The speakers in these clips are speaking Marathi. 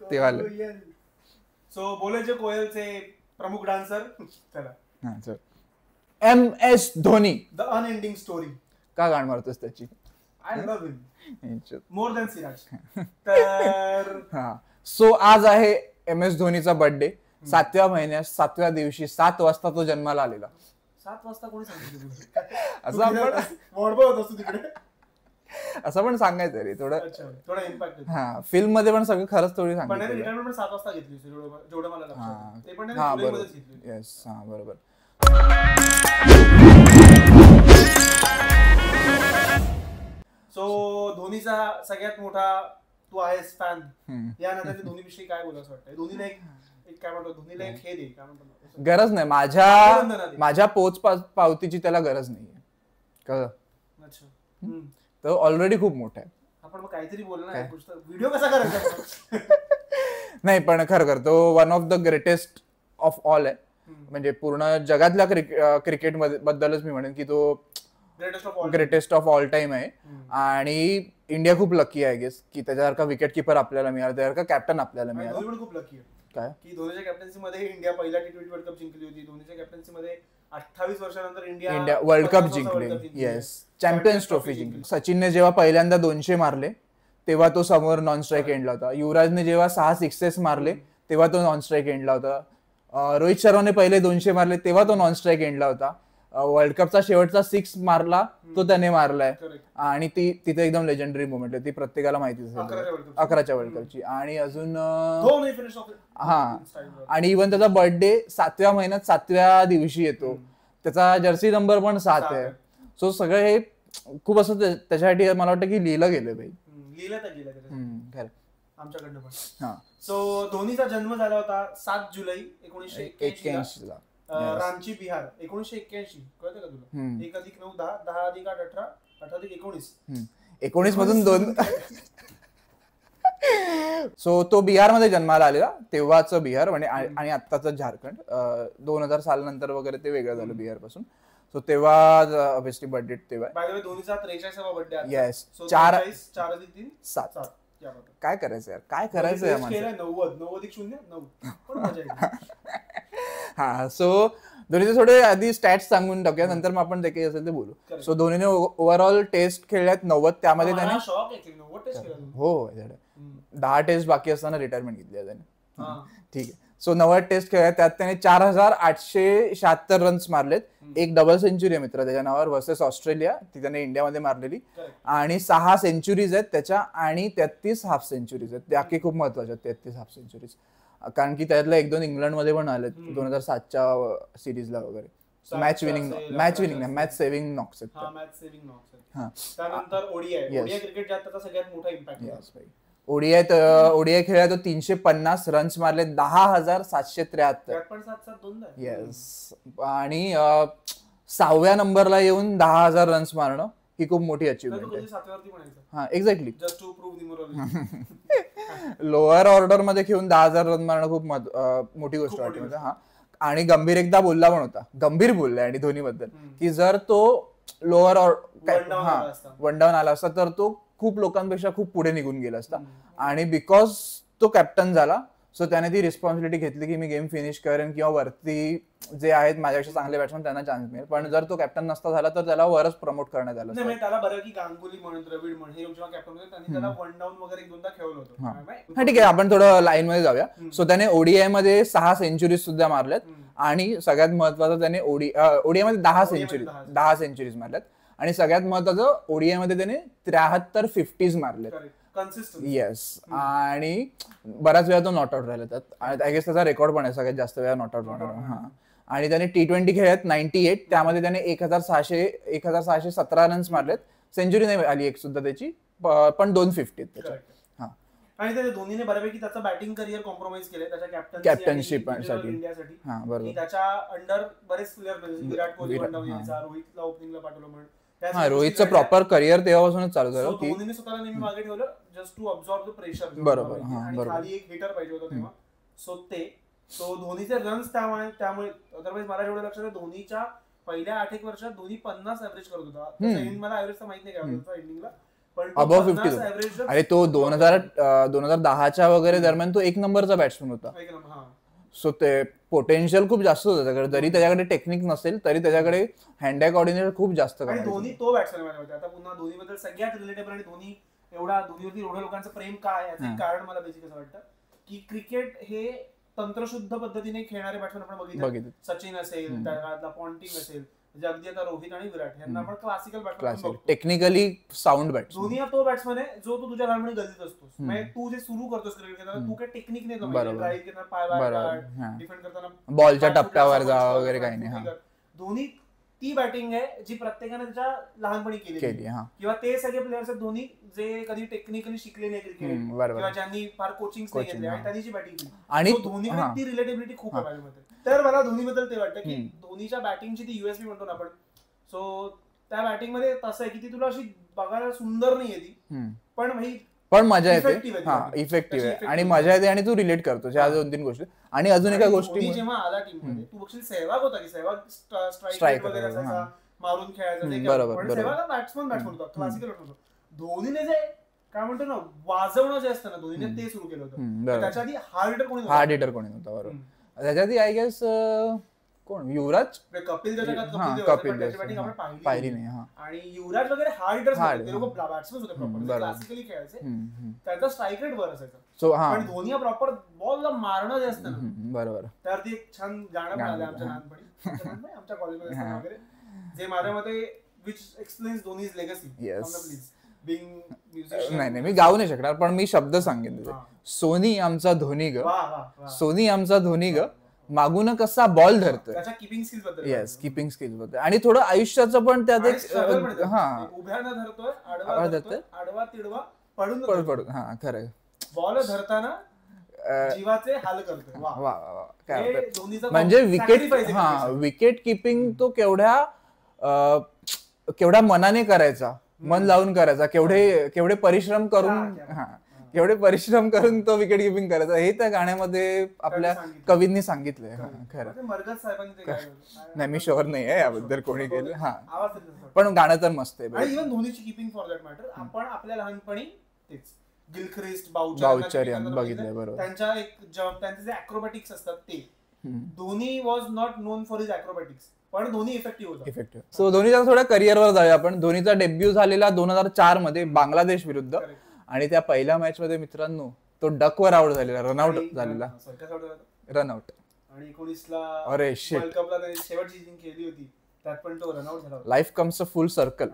ते वाले. सो बोले जो कोयलचे प्रमुख डान्सर चला MS Dhoni. The unending story. का गाण मारतोस त्याची? I love him more than Siraj. तर सो आज आहे MS धोनीचा बर्थडे. 7व्या महिन्यात 7व्या दिवशी 7 वाजता तो जन्माला आलेला. 7 वाजता कोणी सांगितलं असं आपण असं पण सांगायचं रे थोडं इम्पॅक्ट. हा फिल्म मध्ये पण सगळं खरंच थोडी सांगितलं. रिटायरमेंट 7 वाजता घेतली जेवढं मला लक्षात. ते पण बरोबर. येस हा बरोबर. सो धोनीचा सगळ्यात मोठा तू आहेस फॅन या नात्याने धोनीविषयी काय बोलायचं वाटतंय? धोनीला एक काय म्हणतो, धोनीला एक हे दे, काय म्हणतो, गरज नाही माझ्या पोच पावतीची त्याला गरज नाहीये कळलं. तो ऑलरेडी खूप मोठा आहे. आपण मग काहीतरी बोललो ना, व्हिडिओ कसा करायचा? नाही पण खरं तो one of the greatest of all आहे. म्हणजे पूर्ण जगातल्या क्रिकेट बद्दलच मी म्हणेन की तो ग्रेटेस्ट ऑफ ऑल टाइम आहे. आणि इंडिया खूप लकी आहे गेस की त्याच्यासारखा विकेट किपर आपल्याला मिळाला, त्यासारखा कॅप्टन आपल्याला मिळाला. धोनी पण खूप लकी आहे काय की धोनीच्या कॅप्टन्सी मध्ये इंडिया पहिला T20 वर्ल्ड कप जिंकली होती. धोनीच्या कॅप्टन्सी मध्ये 28 वर्षानंतर इंडिया वर्ल्ड कप जिंकले. येस चॅम्पियन्स ट्रॉफी जिंकली. सचिनने जेव्हा पहिल्यांदा 200 मारले तेव्हा तो समोर नॉन स्ट्राईक एंडला होता. युवराजने जेव्हा 6 सिक्सेस मारले तेव्हा तो नॉन स्ट्राईक एंडला होता. रोहित शर्माने पहिले 200 मारले तेव्हा तो नॉन स्ट्राईक एंडला होता. वर्ल्ड कपचा शेवटचा 6 मारला तो त्याने मारलाय. आणि तिथे एकदम लेजेंडरी मोमेंट आहे, ती प्रत्येकाला माहिती असेल 11च्या वर्ल्ड कपची. आणि अजून आणि इव्हन त्याचा बर्थडे 7व्या महिन्यात 7व्या दिवशी येतो. त्याचा जर्सी नंबर पण 7 आहे. सो सगळं हे खूप असं त्याच्यासाठी मला वाटतं की लिहिलं गेलं भाई. आमच्याकडनं पण. सो धोनीचा जन्म झाला होता 7 जुलै 1981 ला रांची बिहार. 1981 कळतं का तुला? 1+9 10 10+8 18 18+19 19 मधून 2. सो तो बिहार मध्ये जन्माला आलेला तेव्हाच बिहार आणि आत्ताच झारखंड. 2000 सालानंतर वगैरे ते वेगळं झालं बिहार पासून. सो तेव्हा ऑब्व्हियसली बर्थडे तेव्हा. बाय द वे धोनीचा 43वा बर्थडे आहे. येस 4+3 काय करायचं यार, काय करायचं यार 90 हा. सो धोनीचे थोडे आधी स्टॅट्स सांगून टाकूया, नंतर मग आपण जे काही असेल ते बोलू. सो धोनीने ओव्हरऑल टेस्ट खेळल्यात 90. त्यामध्ये त्याने 10 टेस्ट बाकी असताना रिटायरमेंट घेतली त्याने. ठीक आहे. सो 90 टेस्ट खेळल्या, त्यात त्याने 4876 रन्स मारलेत. एक डबल सेंचुरी आहे मित्र त्याच्या नावावर वर्सेस ऑस्ट्रेलिया, ती त्याने इंडियामध्ये मारलेली. आणि 6 सेंचुरीज आहेत त्याच्या आणि 33 हाफ सेंचुरीज आहेत. त्या खूप महत्वाच्या आहेत 33 हाफ सेंचुरीज, कारण की त्यातल्या 1-2 इंग्लंडमध्ये पण आलेत 2007च्या सिरीजला वगैरे. मॅच सेव्हिंग नॉक्स आहेत. त्यानंतर ओडीआय क्रिकेट ज्यात त्याचा सगळ्यात मोठा इम्पॅक्ट आहे. ओडीआय खेळात 350 रन्स मारले 10,773. येस. आणि 6व्या नंबरला येऊन 10,000 रन्स मारणं ही खूप मोठी अचीवमेंट आहे. हा एक्झॅक्टली. लोअर ऑर्डर मध्ये खेळून 10,000 रन मारणं खूप मोठी गोष्ट वाटते. हा. आणि गंभीर एकदा बोलला पण होता, गंभीर बोललाय आणि धोनी बद्दल की जर तो लोअर वन डाऊन आला असता तर तो खूप लोकांपेक्षा खूप पुढे निघून गेला असता. आणि बिकॉज तो कॅप्टन झाला सो त्याने ती रिस्पॉन्सिबिलिटी घेतली की मी गेम फिनिश करेन किंवा वरती जे आहेत माझ्यापेक्षा चांगले बॅट्समन त्यांना चान्स मिळेल. पण जर तो कॅप्टन नसता झाला तर त्याला वरच प्रमोट करण्यात आलं. त्याला बरं की गांगुली म्हणून द्रविड म्हणून हे जेव्हा कॅप्टन होते त्यांनी त्याला वन डाऊन वगैरे 2दा खेळवलं होतं. हा ठीक आहे, आपण थोडं लाईन मध्ये जाऊया. सो त्याने ओडीआय मध्ये 6 सेंचुरीज सुद्धा मारल्यात. आणि सगळ्यात महत्वाचं त्याने ओडीआय मध्ये 10 सेंचुरीज मारल्यात. आणि सगळ्यात महत्वाचं ओडीआय मध्ये त्याने 73 50s मारलेत. येस. आणि बऱ्याच वेळा तो नॉट आउट राहिला त्यात. आय गेस त्याचा रेकॉर्ड पण आहे सगळ्यात जास्त वेळा नॉट आउट राहणार. हा. आणि त्याने T20 खेळत 98, त्यामध्ये त्याने 1617 रन्स मारलेत. सेंचुरी नाही आली एक सुद्धा त्याची, पण 250 त्याच्या. आणि त्या धोनीने बऱ्यापैकी त्याचं बॅटिंग करिअर कॉम्प्रोमाइज केलंय त्याच्या कॅप्टनशिप साठी. इंडियासाठी त्याच्या अंडर बरेच प्लेयर विराट कोहली रोहितला ओपनिंगला पाठवलं म्हणून. रोहितचं प्रॉपर करिअर तेव्हापासूनच चालू झालं. धोनीने स्वतःला नेहमी मागे ठेवलं जस्ट टू ऑब्झॉर्व द प्रेशर. बरोबर. खाली एक हिटर पाहिजे होता तेव्हा. सो धोनीचे रन्स त्यामुळे अदरवाईज मला एवढं लक्षात आहे धोनीच्या पहिल्या 8 वर्षात धोनी 50 ऍव्हरेज करत होता. मला ऍव्हरेजचा माहित नाही काय होता एंडिंगला, अबव्ह 50. अरे तो 2010च्या वगैरे दरम्यान तो 1 नंबरचा बॅट्समन होता. सो ते पोटेन्शियल खूप जास्त होतं त्याच्याकडे. जरी त्याच्याकडे टेक्निक नसेल तरी त्याच्याकडे हँड आय कोऑर्डिनेशन खूप जास्त. आणि धोनी तो बॅट्समन होता. आता पुन्हा धोनीबद्दल सगळ्यात रिलेटेबल आणि धोनीवरती एवढ्या लोकांचं प्रेम काय याचं कारण मला बेसिक असं वाटतं की क्रिकेट हे तंत्रशुद्ध पद्धतीने खेळणारे बॅट्समन आपण बघितले. सचिन असेल, त्यातला पॉन्टिंग असेल, म्हणजे अगदी आता रोहित आणि विराट यांना आपण classical batsman, technically sound batsman. Dhoni तो बॅट्समन आहे जो तू तुझ्या लहानपणी गल्लीत असतोस. म्हणजे तू जे सुरू करतोस क्रिकेट खेळताना तू काय टेक्निक नाही ड्राईव्ह करताना, पाय बाहेर डिफेंड करताना बॉलच्या टप्प्यावर जा वगैरे काही नाही. धोनी ती बॅटिंग आहे जी प्रत्येकाने त्याच्या लहानपणी केली किंवा ते सगळे प्लेयर्स आहेत धोनी जे कधी टेक्निकली शिकले नाही क्रिकेट किंवा ज्यांनी फार कोचिंग नाही घेतले आणि त्यांनी जी बॅटिंग केली. आणि धोनीकडे ती रिलेटेबिलिटी खूप आहे माझ्यामध्ये. तर मला धोनीबद्दल ते वाटतं की धोनीच्या बॅटिंगची ती युएसपी म्हणतो ना आपण. सो त्या बॅटिंग मध्ये तसं आहे की ती तुला अशी बघायला सुंदर नाही ती पण मजा येते, इफेक्टिव्ह आहे आणि मजा येते आणि तू रिलेट करतो ह्या 2-3 गोष्टी. आणि अजून एका गोष्टी जेव्हा आला टीम मध्ये तू बघशील सहवाग होता की सहवाग स्ट्राईक वगैरे असायचा, मारून खेळायचा. सहवाग बॅट्समन होता, क्लासिकल बॅट्समन होता. धोनीने जे काय म्हणतो ना वाजवणं जे असतं ना धोनीने ते सुरू केलं होतं. त्याच्या आधी हार्ड हिटर कोणी नव्हता. बरोबर. त्याच्या आधी आय गेस कोण, युवराज, कपिल पाहिली नाही. आणि युवराज वगैरे हार्ड हिटर्स, ते लोक बॅट्समन होते प्रॉपर, क्लासिकली खेळायचे, त्यांचा स्ट्राईक रेट वर असायचा. पण धोनी हा प्रॉपर बॉलला मारणं जे असतं ना, बरोबर, त्यावरती एक छान गाणं पण आलं आमच्या लहानपणी आमच्या कॉलेजमध्ये वगैरे, जे माझ्या मते विच एक्सप्लेन्स धोनीज लेगसी. नाही मी गाऊ नाही शकणार पण मी शब्द सांगेन. सोनी आमचा धोनी ग, सोनी आमचा धोनी ग, मागून कसा बॉल धरतोय, किपिंग स्किल्स बद्दल. येस, किपिंग स्किल्स बद्दल. आणि थोडं आयुष्याचं पण त्यात एक उभ्यानं धरतोय, आडवा तिडवा पडून खरं बॉल धरताना जीवाचे हाल करतोय. म्हणजे विकेट किपिंग तो केवढ्या मनाने करायचा, मन लावून करायचा, केवढे परिश्रम करून तो विकेट किपिंग करायचा, हे त्या गाण्यामध्ये आपल्या कवींनी सांगितलंय. खरं नाही, मी शुअर नाही आहे याबद्दल कोणी केलं, पण गाणं तर मस्त आहे. इव्हन धोनीची किपिंग फॉर दॅट मॅटर आपण आपल्या लहानपणी तेच गिलख्रिस्ट, बाउचर बघितलंय. बरोबर. त्यांचे जे अॅक्रोबॅटिक्स असतात ते, Dhoni was not known for his acrobatics, पण धोनी इफेक्टिव्ह होता. सो धोनीच्या थोड्या करिअरवर जाऊया आपण. धोनीचा डेब्यू झालेला 2004 मध्ये बांगलादेश विरुद्ध, आणि त्या पहिल्या मॅच मध्ये मित्रांनो तो डकवर आउट झालेला, रनआउट झालेला, रनआउट. आणि 19ला अरे वर्ल्ड कपला त्याने शेवटची जिंक केली होती, त्यात पण तो रनआउट झाला. Life comes a full circle.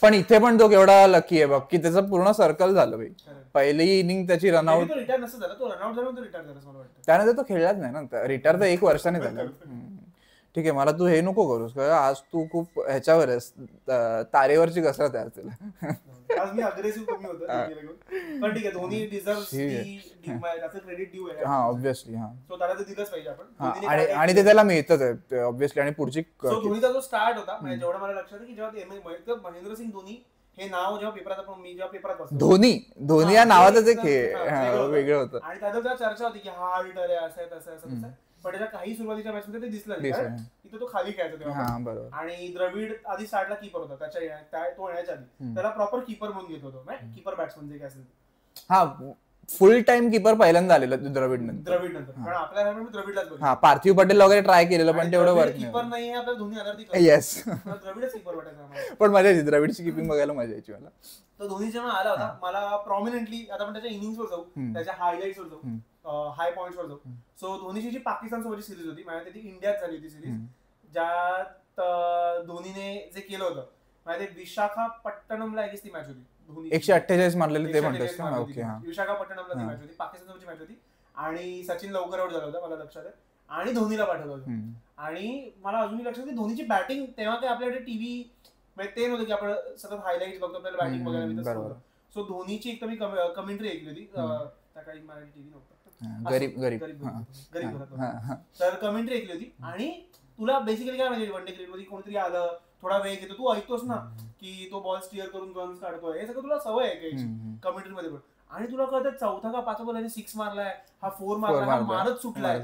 पण इथे पण तो केवढा लकी आहे बघ की त्याचं पूर्ण सर्कल झालं भाई. पहिली इनिंग त्याची रनआउट, त्यानंतर तो खेळलाच नाही ना, रिटायर तर 1 वर्षाने झाला. ठीक आहे, मला तू हे नको करूस, आज तू खूप ह्याच्यावर आहेस, तारेवरची कसरत आहे तुला. आज मी अग्रेसिव्ह कमी होतो, पण ठीक आहे, धोनी डिझर्व्स त्याचं क्रेडिट ड्यू आहे. ऑब्व्हियसली सो त्याला ते दिलंच पाहिजे आपण, आणि ते त्याला मिळतच आहे ऑब्व्हियसली. आणि पुढची धोनीचा जो स्टार्ट होता, म्हणजे जेवढं मला लक्षात आहे की जेव्हा महेंद्रसिंग धोनी हे नाव जेव्हा पेपरात बसलो, धोनी या नावातच एक वेगळं होतं, आणि त्याच्या चर्चा होती की हा हिटर आहे, असं आहे तसं असं. पण त्याच्या काही सुरुवातीच्या मॅच मध्ये ते दिसलं नाही, तिथे तो खाली खेळायचा तेव्हा. आणि द्रविड आधी स्टार्टला कीपर होता, तो येण्याच्या आधी त्याला प्रॉपर कीपर म्हणून घेत होतो, कीपर बॅट्समन जे काय असेल. फुल टाइम कीपर पहिल्यांदा आलेलं द्रविड नंतर. पण आपल्या द्रविडलाच बघ, पार्थिव पटेल वगैरे ट्राय केलेलं पण तेवढं वर्क नाही. कीपर नाही आपल्याला धोनी आधार. येस, द्रविडच कीपर वाटायचा. पण मजा यायची, द्रविडची किपिंग बघायला मजा यायची मला. तो धोनी जेव्हा आला होता, मला प्रॉमिनंटली आता आपण त्याच्या इनिंग्सवर जाऊ, त्याच्या हायलाइट्सवर जाऊ, हाय पॉइंट्सवर जाऊ. सो धोनीची जी पाकिस्तान सोबतची सिरीज होती, माझ्या ती इंडियात झाली होती सिरीज, ज्यात धोनीने जे केलं होतं, माझ्या विशाखापट्टणमला ती मॅच होती. 148 मारलेले ते म्हणतोस का? ओके, विशाखापट्टणमला ती मॅच होती, पाकिस्तानची मॅच होती. आणि सचिन लवकर आउट झाला होता, मला लक्षात आहे, आणि धोनीला पाठवलं होतं. आणि मला अजूनही लक्षात आहे की धोनीची बॅटिंग तेव्हा काही आपल्याकडे टीव्ही म्हणजे ते नव्हतं की आपण सतत हायलाइट बघतो, आपल्याला बॅटिंग बघायला मिळतं. सो धोनीची एक तर मी कमेंट्री ऐकली होती, त्या काही मराठी टीव्ही नव्हता, गरीब तर कमेंट्री ऐकली होती. आणि तुला बेसिकली काय म्हणजे वन डे क्रिकेट मध्ये कोणतरी आलं, थोडा वेळ घेतो, तू ऐकतोस ना की तो बॉल स्टिअर करून रन्स काढतोय, हे सगळं तुला सवय आहे कमेंट्री मध्ये पण. आणि तुला कळतं चौथा का पाचवा बॉल 6 मारलाय, हा 4 मारलाय, हा मारत सुटलाय.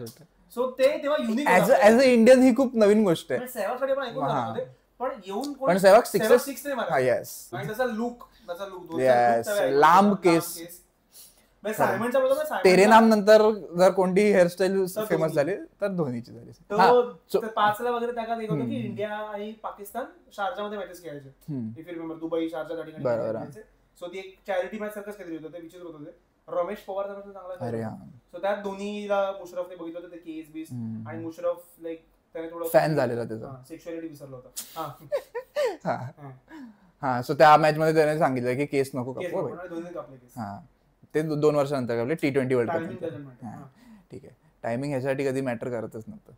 सो ते तेव्हा युनिक, ऍज अ इंडियन ही खूप नवीन गोष्ट आहे. सहवागकडे पण ऐकून झालं, पण येऊन पण सेहवाग 6 नाही मारला. येस, आणि त्याचा लुक लांब केस. तेरे नाम नंतर जर कोणती हेअरस्टाईल फेमस झाली तर धोनीची झाली. 5 ला वगैरे त्यात एक होतं की इंडिया आणि पाकिस्तान शारजामध्ये मॅचेस खेळायचे, if you remember, Dubai Sharjah त्या ठिकाणी खेळायचे. सो ती एक चॅरिटी मॅच सारखंच काहीतरी होतं, ते विचित्र होतं. रमेश पवार चांगला खेळला. सो त्यात धोनीला मुशरफने बघितलं होतं, ते केस बीस, आणि मुशरफ लाईक त्याने थोडं फॅन झालेला त्याचा, सेक्शुअलिटी विसरला होता. हा, सो त्या मॅच मध्ये त्याने सांगितलं की केस नको कापू. हा, ते 2 वर्षानंतर कापले T20 वर्ल्ड कप. ठीक आहे, टायमिंग ह्यासाठी कधी मॅटर करतच नव्हतं.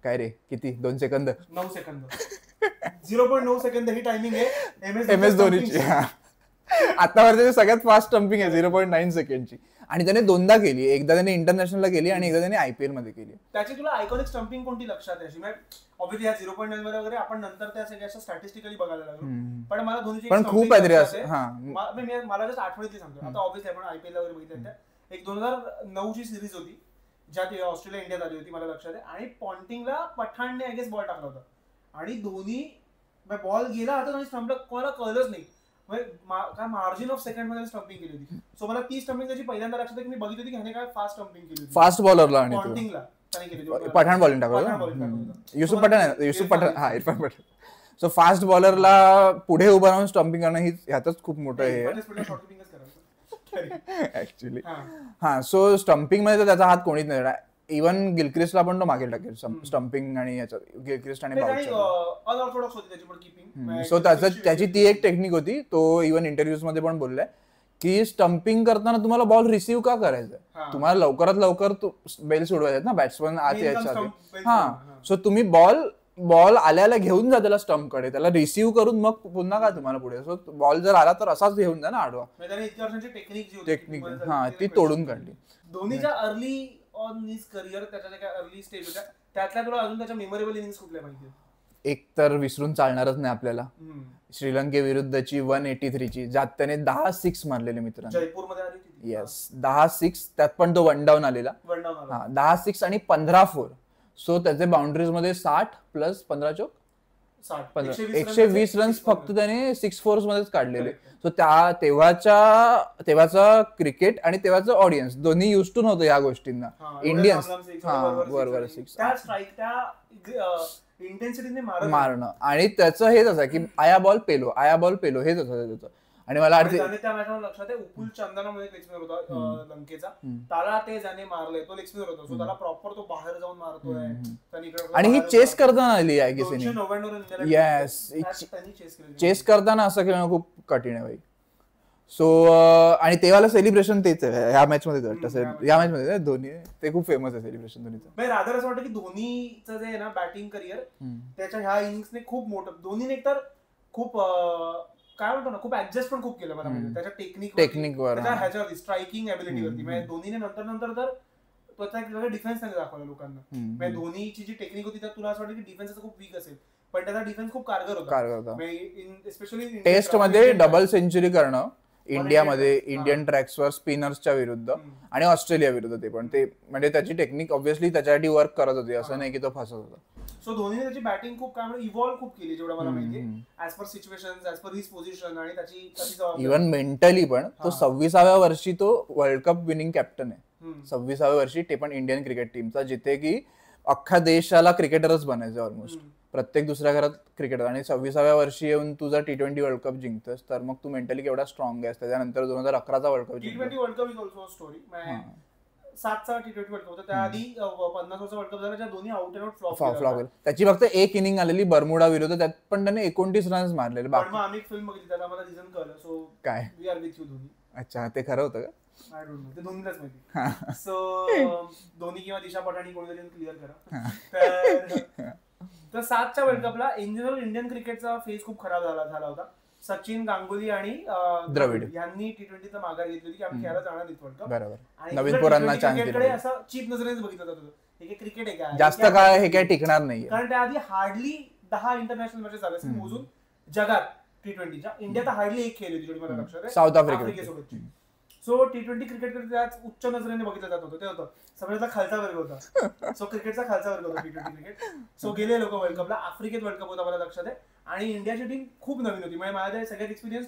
काय रे, किती 2 सेकंद 9 सेकंद 0.9 सेकंद ही टायमिंग आहे MS धोनीची. आतावरची सगळ्यात फास्ट स्टंपिंग आहे 0.9 सेकंडची. आणि त्याने 2दा केली, एकदा त्याने इंटरनॅशनलला केली आणि एकदा त्याने IPL मध्ये केली. त्याची तुला आयकॉनिक स्टंपिंग कोणती लक्षात आहे? ऑब्व्हियसली ह्या 0.9 वगैरे आपण नंतर त्या सगळ्या स्टॅटिस्टिकली बघायला लागलो, पण मला धोनीची पण खूप आहे रे असं. मला जस्ट आठवणीतली सांगतो. आता ऑब्व्हियसली आपण IPL वगैरे बघितलं, एक 2009 ची सिरीज होती ज्यात ऑस्ट्रेलिया इंडियात आली होती, मला लक्षात आहे. आणि पॉन्टिंगला पठाणने आय गेस बॉल टाकला होता आणि धोनी बॉल गेला हातात आणि स्टंपला कोणाला कळलंच नाही. काय मार्जिन ऑफ सेकंड मध्ये स्टंपिंग केली होती. सो मला ती स्टंपिंग त्याची पहिल्यांदा लक्षात आहे की मी बघितली होती की ह्याने काय फास्ट स्टंपिंग केली होती, फास्ट बॉलरला आणि पॉन्टिंगला पठाण बॉलिंग टाकलं. युसुफ पठाण, हा, इरफान पठाण. सो फास्ट बॉलरला पुढे उभं राहून स्टंपिंग करणं ही ह्यातच खूप मोठं हे ऍक्च्युली. हा, सो स्टंपिंग मध्ये तर त्याचा हात कोणीच नाही. इव्हन गिलक्रिस्टला पण तो मागे टाकेल स्टंपिंग आणि याच्यात, गिलक्रिस्ट आणि सो त्याची ती एक टेक्निक होती. तो इव्हन इंटरव्ह्यूज मध्ये पण बोललाय की स्टंपिंग करताना तुम्हाला बॉल रिसीव्ह का करायचा, तुम्हाला लवकरात लवकर बेल सोडवायचे ना बॅट्समन आत यायच्या. हा, सो तुम्ही बॉल आल्याला घेऊन जा त्याला स्टंप कडे, त्याला रिसीव्ह करून मग पुन्हा का तुम्हाला पुढे. सो बॉल जर आला तर असाच घेऊन जा ना आडवा. टेक्निक हा, ती तोडून काढली. धोनीच्या अर्ली ऑन हिज करिअर, त्याच्या काय अर्ली स्टेज होत्या, त्यातल्या तुला अजून त्याच्या मेमोरेबल इनिंग्स कुठल्या माहिती? एक तर विसरून चालणारच नाही आपल्याला, श्रीलंकेविरुद्धची 183 ची, ज्यात त्याने 10 6 मारलेले मित्रांनो. जयपूरमध्ये आली होती. येस, 10 6, त्यात पण तो 1 डाऊन आलेला. हा, 10 6 आणि 15 4. सो त्याचे बाउंड्रीज मध्ये 60 प्लस 15 चोक 120 रन्स फक्त त्याने 6 4 मध्येच काढलेले. सो तेव्हाचा क्रिकेट आणि तेव्हाचं ऑडियन्स दोन्ही युज टू नव्हतं या गोष्टींना. इंडियन्स बरोबर मारणं, आणि त्याचं हेच असं की आया बॉल पेलो हेच असं त्याचं. आणि मला त्या मॅचमध्ये लक्षात आहे, उपुल चंदना मध्ये लेग स्पिनर होता लंकेचा, त्याला ते ज्याने मारलंय तो लेग स्पिनर होता. सो त्याला प्रॉपर तो बाहेर जाऊन मारतोय. आणि ही चेस करताना आली आहे की येस, चेस करताना असं खेळणं खूप कठीण आहे भाई. सो आणि तेव्हाला सेलिब्रेशन तेच आहे ह्या मॅच मध्ये. या मॅच मध्ये धोनी ते खूप फेमस आहे सेलिब्रेशन धोनीचं. रादर असं वाटतं की धोनीचं जे आहे ना बॅटिंग करिअर, त्याच्या ह्या इनिंग्सने खूप मोठं, धोनीने एकतर खूप काय म्हणतो ना, खूप ऍडजस्ट पण खूप केलं मला, म्हणजे त्याच्या टेक्निकवर, ह्याच्यावरती स्ट्रायकिंग ऍबिलिटीवरती. म्हणजे धोनीने नंतर तर त्याचा डिफेन्स त्यांनी दाखवला लोकांना. म्हणजे धोनीची जी टेक्निक होती त्यात तुला असं वाटतं की डिफेन्स खूप वीक असेल, पण त्याचा डिफेन्स खूप कारगर होता. स्पेशली टेस्ट मध्ये डबल सेंचुरी करणं इंडियामध्ये, इंडियन ट्रॅक्सवर स्पिनर्सच्या विरुद्ध आणि ऑस्ट्रेलिया विरुद्ध, ते पण ते म्हणजे त्याची टेक्निक ऑब्व्हियसली त्याच्यासाठी वर्क करत होती, असं नाही की तो फसत होता. सो धोनीने त्याची बॅटिंग खूप काय इव्हॉल्व खूप केली, जेवढं मला माहिती आहे, as per situations, as per his position, आणि त्याची इव्हन मेंटली पण. तो 26व्या वर्षी तो वर्ल्ड कप विनिंग कॅप्टन आहे, 26व्या वर्षी, ते पण इंडियन क्रिकेट टीमचा, जिथे की अख्ख्या देशाला क्रिकेटरच बनायचं ऑलमोस्ट, प्रत्येक दुसऱ्या घरात क्रिकेटर. आणि 26व्या वर्षी येऊन तू जर T20 वर्ल्ड कप जिंकतोस तर मग तू मेंटली केवढा स्ट्रॉंग आहेस. त्याच्यानंतर 2011चा वर्ल्ड कप जिंकला. T20 world cup is also story. 7चा T20 वर्ल्ड कप होता, त्याआधी 50चा वर्ल्ड कप झाला, ज्या दोन्ही आउट अँड आउट फ्लॉप. त्याची फक्त एक इनिंग आलेली बर्मुडा विरुद्ध, त्यात पण त्याने 29 रन्स मारलेले. आम्ही फिल्म बघितली, त्याला मला रिझन कळलं. सो काय, we are with you Dhoni. अच्छा, ते खरं होतं का? आय डोंट नो, ते धोनीलाच माहिती. सो धोनी किंवा दिशा पठाणी कोणीतरी क्लिअर करा. तर 7च्या वर्ल्ड कपला इन जनरल इंडियन क्रिकेटचा फेज खूप खराब झाला होता. सचिन, गांगुली आणि द्रविड यांनी T20 माघार घेतली होती की आम्ही खेळायला जाणार नाही वर्ल्ड कप. बरोबर, नवीन पोरांना चान्स दिला. असं चीप नजरेने बघितलं जातं हे क्रिकेट आहे काय, जास्त काय हे काय टिकणार नाही. कारण त्याआधी हार्डली 10 इंटरनॅशनल मॅचेस झाले असतील मोजून जगात T20च्या. इंडियात हार्डली एक खेळली होती, मला लक्षात आहे, साऊथ आफ्रिकेसोबतची. सो T20 क्रिकेटकडे त्याच उच्च नजरेने बघितलं जात होतं. ते होतं सगळ्याचा खालचा वर्ग होता. सो क्रिकेटचा खालचा वर्ग होता T20 क्रिकेट. सो गेले लोक वर्ल्ड कपला. आफ्रिकेत वर्ल्ड कप होता मला लक्षात आहे. आणि इंडियाची टीम खूप नवीन होती. म्हणजे माझ्या सगळ्यात एक्सपिरियन्स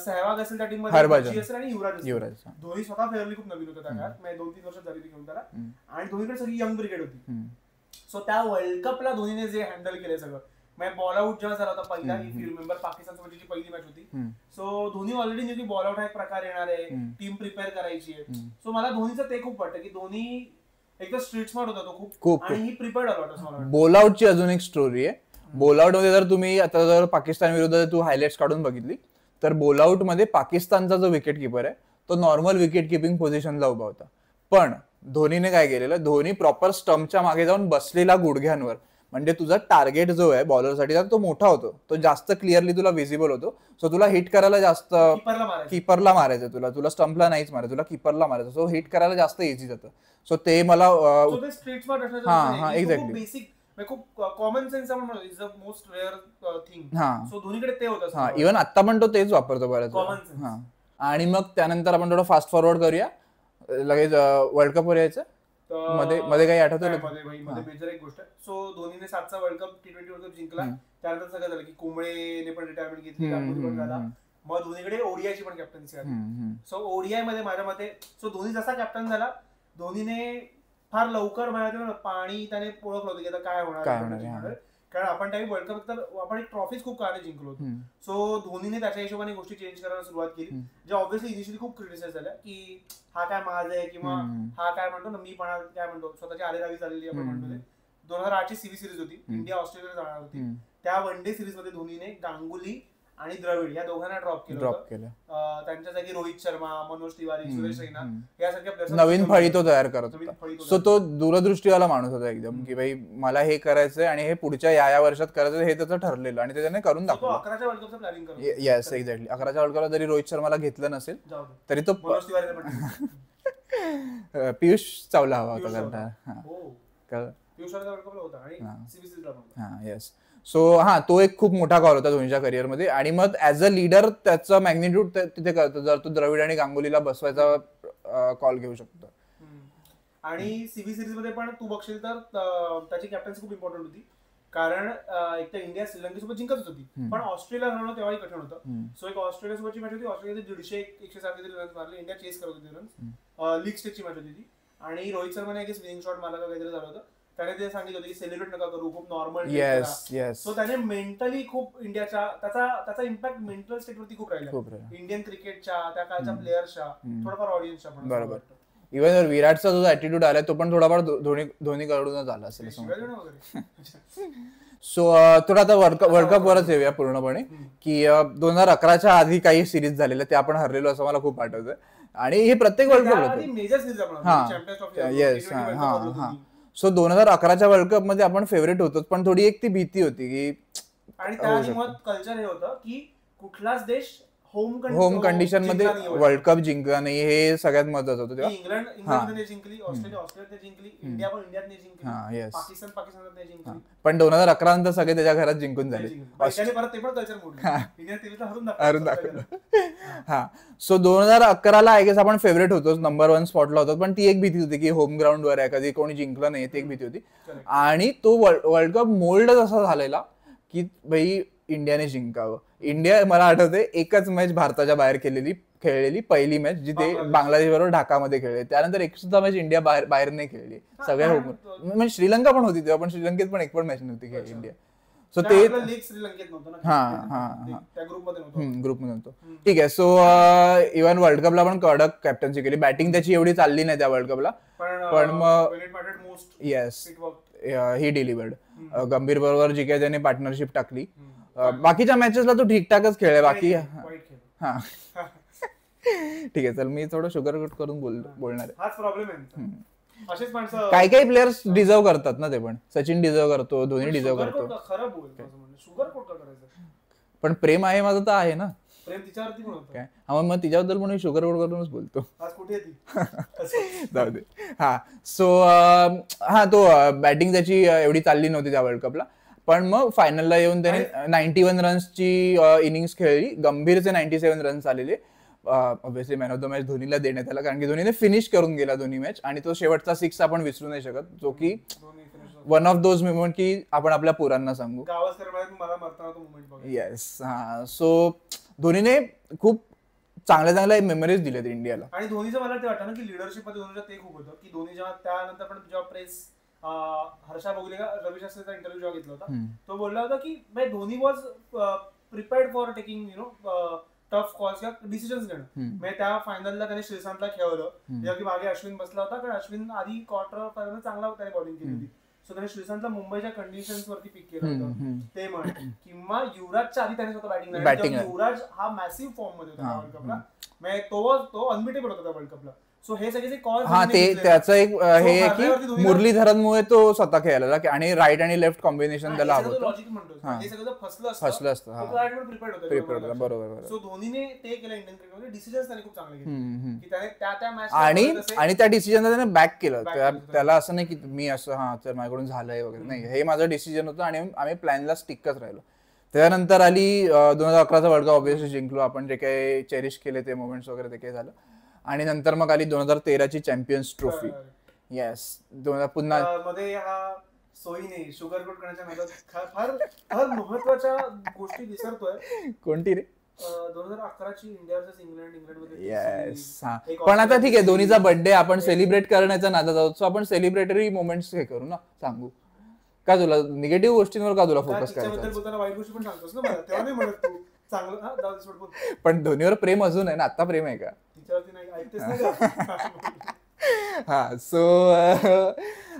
सहवाग असेल त्या टीम मध्ये असेल आणि युवराज. धोनी स्वतः फेअरली खूप नवीन होतं त्या काळात. म्हणजे 2-3 वर्ष झाली घेऊन त्याला. आणि धोनीकडे सगळी यंग ब्रिगेड होती. सो त्या वर्ल्ड कपला धोनीने जे हँडल केलं सगळं, म्हणजे बॉल आउट जेव्हा झाला होता पहिला, इफ यू रिमेंबर पाकिस्तान सोबतची पहिली मॅच होती. सो धोनी ऑलरेडी न्यू की बॉल आउट हा एक प्रकार येणार आहे, टीम प्रिपेअर करायची आहे. सो मला धोनीचं ते खूप वाटतं की धोनी एकदम स्ट्रीट स्मार्ट होता तो खूप, आणि ही प्रिपेअर्ड आला. बॉल आउटची अजून एक स्टोरी आहे. बॉल आउट मध्ये जर तुम्ही आता जर पाकिस्तान विरुद्ध तू हायलाइट्स काढून बघितली तर बॉल आउट मध्ये पाकिस्तानचा जो विकेट किपर आहे तो नॉर्मल विकेट किपिंग पोझिशनला उभा होता. पण धोनीने काय केलेलं, धोनी प्रॉपर स्टंपच्या मागे जाऊन बसलेला गुडघ्यांवर, म्हणजे तुझा टार्गेट जो आहे बॉलरसाठी तो मोठा होतो, तो जास्त क्लिअरली तुला विजिबल होतो. सो तुला हिट करायला जास्त किपरला मारायचं, तुला स्टंपला नाहीच मारायचं, तुला किपरला मारायचं. सो हिट करायला जास्त इझी जातं. सो ते मला हा एक्झॅक्टली खूप common sense is the most rare thing. So धोनीकडे ते होतं. इव्हन आता पण तो तेच वापरतो बऱ्याच. आणि मग त्यानंतर आपण थोडं फास्ट फॉरवर्ड करूया, लगेच वर्ल्ड कप वर यायचं. मध्ये काही आठवतं मध्ये मेजर एक गोष्ट. सो धोनीने 7चा world cup T20 world cup जिंकला. त्यानंतर सगळं झालं की कुंबळेने पण रिटायरमेंट घेतली, पण झाला. मग धोनीकडे ओडीआयची पण कॅप्टन्सी आली. सो ओडीआय मध्ये माझ्या मते सो धोनी जसा कॅप्टन झाला, धोनीने फार लवकर पाणी त्याने ओळखलं होतं की आता काय होणार. कारण आपण त्यावेळी वर्ल्ड कप तर आपण एक ट्रॉफीज खूप काळाने जिंकलो होतो. सो धोनीने त्याच्या हिशोबाने गोष्टी चेंज करायला सुरुवात केली, ज्या ऑब्व्हियसली इनिशियली खूप क्रिटिसाइज झाल्या की हा काय माझा आहे, किंवा हा काय म्हणतो ना मी पण काय म्हणतो, स्वतःची आलेरावी झालेली आपण म्हणतो. 2008ची सीबी सिरीज होती, इंडिया ऑस्ट्रेलिया जाणार होती. त्या वन डे सिरीज मध्ये धोनीने गांगुली आणि द्रविड या दोघांना ड्रॉप केलं. त्यांच्या जागी रोहित शर्मा, मनोज तिवारी, सुरेश रैना यासारख्या प्लेयर्स, नवीन फळी तो तयार करत होता. सो तो दूरदृष्टीवाला माणूस होता एकदम, की भाई मला हे करायचंय आणि हे पुढच्या या वर्षात करायचं, हे त्याचं ठरलेलं आणि ते त्याने करून दाखवलं. 11च्या वर्ल्ड कपचं प्लॅनिंग करतो. Yes exactly. 11च्या वर्ल्ड कपला जरी रोहित शर्माला घेतलं नसेल तरी तो मनोज तिवारी पियुष चावला हवा होता. येस. सो तो एक खूप मोठा कॉल होता धोनीच्या करिअरमध्ये. आणि मग ऍज अ लीडर त्याचा मॅग्निट्यूड तिथे करतो, जर तो द्रविड आणि गांगुलीला बसवायचा कॉल घेऊ शकतो. आणि सीबी सिरीज मध्ये पण तू बघशील तर त्याची कॅप्टन्सी खूप इम्पॉर्टंट होती, कारण एक तर इंडिया श्रीलंकेसोबत जिंकतच होती, पण ऑस्ट्रेलिया हरवणं तेव्हाही कठीण होतं. सो एक ऑस्ट्रेलिया सोबतची मॅच होती, ऑस्ट्रेलियाने 150-160 रन्स मारले, इंडिया चेस करत होती रन्स. लीग स्टेजची मॅच होती ती. आणि रोहित शर्माने एक स्विंग शॉट मारला काहीतरी झालं होतं, त्याने ते सांगितलं होतं की सेलिब्रेट नका करू, खूप नॉर्मल. सो त्याने मेंटली खूप इंडियाच्या त्याचा इम्पॅक्ट मेंटल स्टेटवरती खूप राहिला, इंडियन क्रिकेटच्या त्या काळच्या प्लेयर्सच्या, थोडाफार ऑडियन्सच्या पण. बरोबर. इव्हन विराटचा जो ऍटिट्यूड आलाय तो पण थोडाफार धोनीकडूनच आला असेल. सो थोडा आता वर्ल्ड कप वरच येऊया पूर्णपणे, की 2011च्या आधी काही सिरीज झालेल्या त्या आपण हरलेलो असं मला खूप आठवतंय. आणि हे प्रत्येक वर्ल्ड कप होतं. येस. सो 2011च्या वर्ल्ड कप मध्ये आपण फेवरेट होतो, पण थोडी एक ती भीती होती की, आणि त्या कल्चर हे होतं की कुठलाच देश होम कंडिशन मध्ये वर्ल्ड कप जिंकला नाही, हे सगळ्यात महत्वाचं होतं. इंग्लंड जिंकली, ऑस्ट्रेलिया जिंकली, इंडिया पण इंडियात नाही जिंकली, पाकिस्तानात नाही जिंकली. पण 2011 नंतर सगळे त्याच्या घरात जिंकून झाले. हरून दाखवलं. हा. सो 2011ला आय गेस आपण फेवरेट होतो, नंबर 1 स्पॉटला होतो, पण ती एक भीती होती की होम ग्राउंड वर आहे, कधी कोणी जिंकलं नाही, ती एक भीती होती. आणि तो वर्ल्ड कप मोल्डच असा झालेला की भाई इंडियाने जिंकावं. इंडिया मला आठवते एकच मॅच भारताच्या बाहेर खेळलेली पहिली मॅच, जिथे बांगलादेश बरोबर ढाकामध्ये खेळले. त्यानंतर एक सुद्धा मॅच इंडिया बाहेर नाही खेळली. सगळ्या म्हणजे श्रीलंका पण होती तेव्हा, पण श्रीलंकेत पण एक पण मॅच नव्हती खेळली इंडिया. सो ते ग्रुपमध्ये नव्हतो. ठीक आहे. सो इव्हन वर्ल्ड कपला पण कडक कॅप्टन्सी केली. बॅटिंग त्याची एवढी चालली नाही त्या वर्ल्ड कपला, पण मग येस ही डिलिव्हर्ड. गंभीर बरोबर जी काही त्याने पार्टनरशिप टाकली. बाकीच्या मॅचेसला तो ठीकठाकच खेळ आहे. बाकी हा ठीक आहे. चल मी थोडं शुगर कट करून बोलणार आहे. काही प्लेयर्स डिझर्व करतात ना, ते पण सचिन डिझर्व करतो, धोनी डिझर्व करतो. पण प्रेम आहे माझं तर आहे ना, काय मग तिच्याबद्दल म्हणून शुगर कोट करूनच बोलतो. जाऊ दे. हा. सो तो बॅटिंग त्याची एवढी चालली नव्हती त्या वर्ल्ड कपला, पण मग फायनलला येऊन त्याने 91 रन्सची इनिंग्स खेळली. गंभीरचे 97 रन्स आलेले. Obviously man of the match धोनीला देण्यात आला, कारण की धोनीने फिनिश करून गेला दोन्ही मॅच, आणि तो शेवटचा 6 आपण विसरू नाही शकत, जो की वन ऑफ दोज मोमेंट की आपण आपल्या पोरांना सांगू. येस. हा, सो धोनीने खूप चांगल्या मेमरीज दिल्यात इंडियाला. आणि धोनीचं मला ते वाटतं ना की लिडरशिप मध्ये धोनीचं ते खूप होतं की धोनी जेव्हा त्यानंतर पण जेव्हा प्रेस हर्षा भोगले का रवी शास्त्रीचा इंटरव्ह्यू जेव्हा घेतला होता, तो बोलला होता की Dhoni was prepared for taking tough calls किंवा डिसिजन्स घेणं. म्हणजे त्या फायनलला त्याने श्रीशांतला खेळवलं, जेव्हा की मागे अश्विन बसला होता, कारण अश्विन आधी क्वार्टर फायनल चांगला त्याने बॉलिंग केली होती. सो त्याने श्रीशांतला मुंबईच्या कंडिशन्स वरती पिक केलं होतं ते म्हण, किंवा युवराजच्या आधी त्याने स्वतः बॅटिंग. युवराज हा मॅसिव्ह फॉर्म मध्ये होता वर्ल्ड कपला, म्हणजे तो अनबिटेबल होता त्या वर्ल्ड कपला. सो हे सगळे कॉल, हा, ते त्याचं एक हे आहे की मुरलीधरनमुळे तो स्वतः खेळायला, आणि राईट आणि लेफ्ट कॉम्बिनेशन त्याला हवं होतं. हे सगळं फसलं असतं. बरोबर. सो धोनीने ते केलं इंडियन क्रिकेटमध्ये, डिसिजन्स त्याने खूप चांगले घेतले की त्याने त्या मॅच आणि त्या डिसिजनला त्याने बॅक केलं. त्याला असं नाही की मी असं तर माझ्याकडून झालंय वगैरे, नाही, हे माझं डिसिजन होतं आणि आम्ही प्लॅनला स्टिकच राहिलो. त्यानंतर आली 2011चा वर्ल्ड कप, ऑब्व्हियसली जिंकलो आपण, जे काही चेरिश केले ते मोमेंट्स वगैरे ते काही झालं. आणि नंतर मग आली 2013ची चॅम्पियन्स ट्रॉफी. येस, पुन्हा मध्ये हा सोयीने शुगर कोट करण्याच्या नादात फार महत्वाच्या गोष्टी विसरतोय. कोणती रे? 2011ची इंडिया वर्सेस इंग्लंडमध्ये. येस. हा, पण आता ठीक आहे, धोनीचा बर्थडे आपण सेलिब्रेट करण्याचा नादात आहोत, सो आपण सेलिब्रेटरी मोमेंट्स हे करू ना, सांगू का? तुला निगेटिव्ह गोष्टींवर का तुला फोकस करायचा? वाईट गोष्टी पण सांगतोस ना मला, तेव्हा नाही म्हणत तू चांगलं. पण धोनीवर प्रेम अजून आहे ना, आता प्रेम आहे का? हा, सो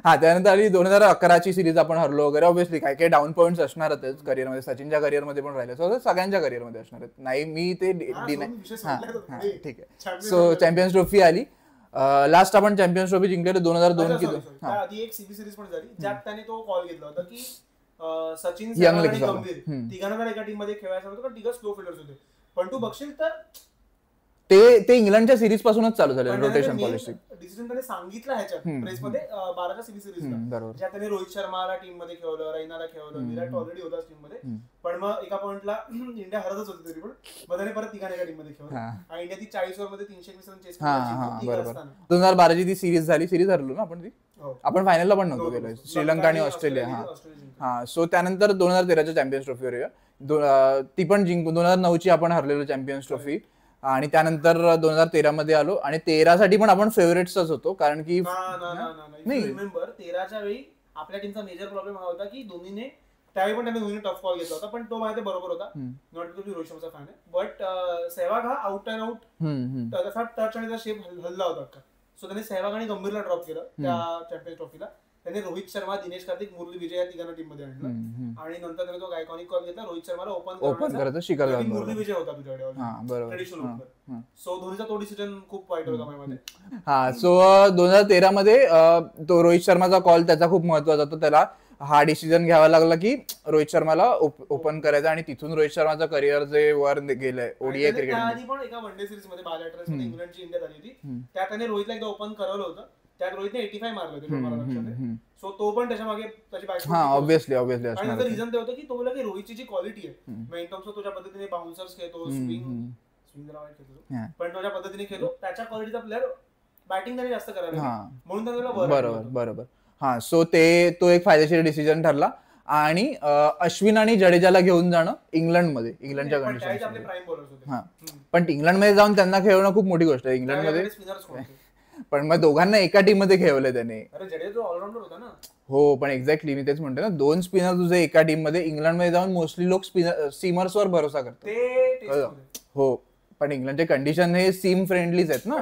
हा, त्यानंतर आली 2011ची सिरीज, आपण हरलो वगैरे. ऑब्व्हियसली काही काही डाऊन पॉईंट्स असणारच करिअरमध्ये, सचिनच्या करिअरमध्ये पण राहिले, सो सगळ्यांच्या करिअरमध्ये असणार आहेत, नाही मी ते ठीक आहे. सो चॅम्पियन्स ट्रॉफी आली, लास्ट आपण चॅम्पियन्स ट्रॉफी जिंकले 2002 की आधी एक सीबी सिरीज पण झाली, ज्यात त्याने तो कॉल घेतला होता की सचिन आणि गंभीर तिघांना एका टीम मध्ये खेळायचं होतं, कारण तिघं स्लो फिल्डर्स होते. पण तू बघशील तर ते इंग्लंडच्या सिरीज पासूनच चालू झालं रोटेशन पॉलिसी. डिसिजन त्याने सांगितलं ह्याच्यात प्रेसमध्ये 12च्या सीबी सिरीजला, ज्यात त्याने रोहित शर्माला टीम मध्ये खेळवलं, रैनाला खेळवलं, विराट ऑलरेडी होता टीम मध्ये. पण मग एका पॉइंटला इंडिया हरतच होती तरी पण मग त्याने परत तिघांना एका टीम मध्ये खेळवलं, आणि इंडिया ती 40 ओव्हर मध्ये 320 रन चेस केली. 2012ची ती सिरीज झाली, सिरीज हरलो ना आपण, ती आपण फायनलला पण नव्हतो गेलो, श्रीलंका आणि ऑस्ट्रेलिया. हा, सो त्यानंतर 2013च्या चॅम्पियन्स ट्रॉफीवर येऊया, ती पण जिंकून 2009ची आपण हरलेलो चॅम्पियन्स ट्रॉफी. आणि त्यानंतर 2013 मध्ये आलो, आणि 13 साठी पण आपण फेवरेट्सच होतो, कारण की रिमेंबर 13च्या वेळी आपल्या टीमचा मेजर प्रॉब्लेम हा होता की धोनीने त्यावेळी पण धोनीने टफ कॉल घेतला होता, पण तो माझ्या बरोबर होता, नॉट बिकॉज रोहित शर्माचा फॅन आहे, बट सेहवाग हा आउट अँड आउट त्याचा टच आणि त्याचा शेप हल्ला होता. सो त्याने सेहवाग आणि गंभीरला ड्रॉप केलं त्या चॅम्पियन्स ट्रॉफीला. त्याने रोहित शर्मा, दिनेश कार्तिक, मुरली विजय या तिघांना टीम मध्ये आणलं, आणि नंतर त्याने तो आयकॉनिक कॉल घेतला रोहित शर्माला ओपन करायचं, शिखर धवन, मुरली विजय होता तुझ्याकडे ट्रेडिशनल. सो धोनीचा तो डिसिजन खूप वाईट होता माझ्यामध्ये. हा, सो 2013 मध्ये तो रोहित शर्माचा कॉल त्याचा खूप महत्वाचा होता. त्याला हा डिसिजन घ्यावा लागला की रोहित शर्माला ओपन करायचं, आणि तिथून रोहित शर्माचं करिअर जे वर गेलंय ओडीआय क्रिकेट. आधी पण एका वन डे सिरीज मध्ये 12 मध्ये इंग्लंडची इंडिया झाली होती, त्यात त्याने रोहितला एकदा ओपन करवलं होतं, त्यात रोहितने 85 मारले होते. सो तो पण त्याच्या मागे त्याची बॅटिंग, ऑब्व्हियसली आणि त्याचं रिझन ते होतं की तो बोलला की रोहितची जी क्वालिटी आहे, इन टर्म्स ऑफ तो ज्या पद्धतीने बाउन्सर्स खेळतो, स्विंग पण तो ज्या पद्धतीने खेळतो, त्याच्या क्वालिटीचा प्लेअर बॅटिंग त्याने जास्त करायला, म्हणून त्याला बरोबर. हा, सो तो एक फायदेशीर डिसिजन ठरला. आणि अश्विन आणि जडेजाला घेऊन जाणं इंग्लंडमध्ये, इंग्लंडच्या कंडिशन, पण इंग्लंडमध्ये जाऊन त्यांना खेळवणं खूप मोठी गोष्ट आहे इंग्लंडमध्ये. पण मग दोघांना एका टीम मध्ये खेळवलं त्याने. हो, पण एक्झॅक्टली मी तेच म्हणतो ना, 2 स्पिनर तुझे एका टीम मध्ये. इंग्लंडमध्ये जाऊन मोस्टली लोक सीमर्स वर भरोसा करतात. हो, पण इंग्लंडचे कंडिशन हे सीम फ्रेंडलीच आहेत ना.